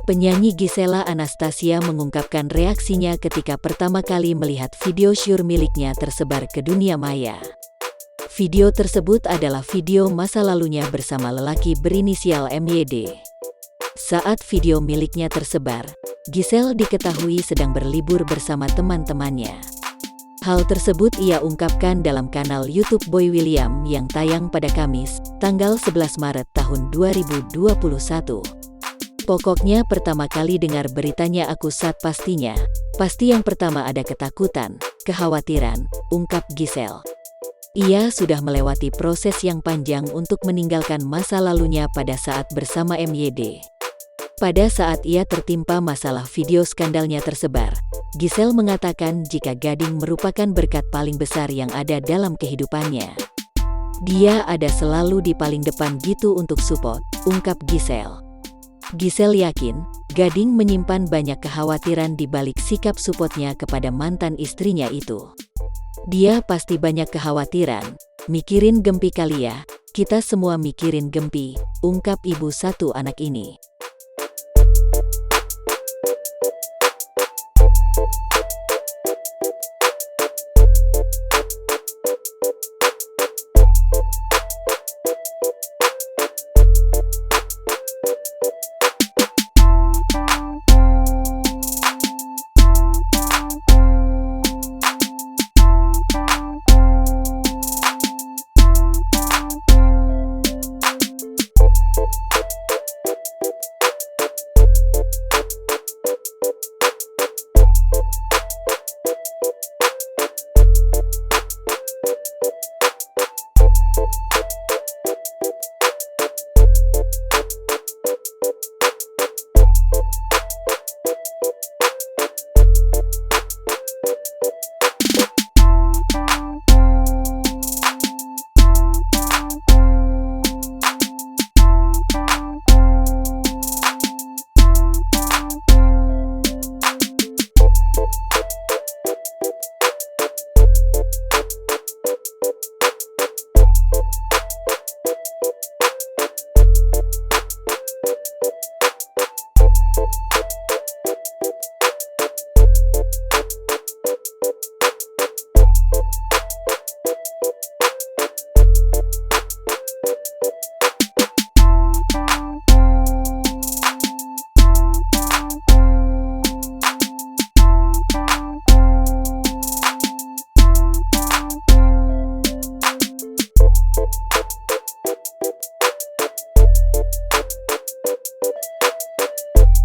Penyanyi Gisela Anastasia mengungkapkan reaksinya ketika pertama kali melihat video syur miliknya tersebar ke dunia maya. Video tersebut adalah video masa lalunya bersama lelaki berinisial MYD. Saat video miliknya tersebar, Giselle diketahui sedang berlibur bersama teman-temannya. Hal tersebut ia ungkapkan dalam kanal YouTube Boy William yang tayang pada Kamis, tanggal 11 Maret tahun 2021. Pokoknya pertama kali dengar beritanya aku sad pastinya. Pasti yang pertama ada ketakutan, kekhawatiran, ungkap Giselle. Ia sudah melewati proses yang panjang untuk meninggalkan masa lalunya pada saat bersama MYD. Pada saat ia tertimpa masalah video skandalnya tersebar, Giselle mengatakan jika Gading merupakan berkat paling besar yang ada dalam kehidupannya. Dia ada selalu di paling depan gitu untuk support, ungkap Giselle. Giselle yakin, Gading menyimpan banyak kekhawatiran di balik sikap supportnya kepada mantan istrinya itu. Dia pasti banyak kekhawatiran, mikirin Gempi kali ya, kita semua mikirin Gempi, ungkap ibu satu anak ini.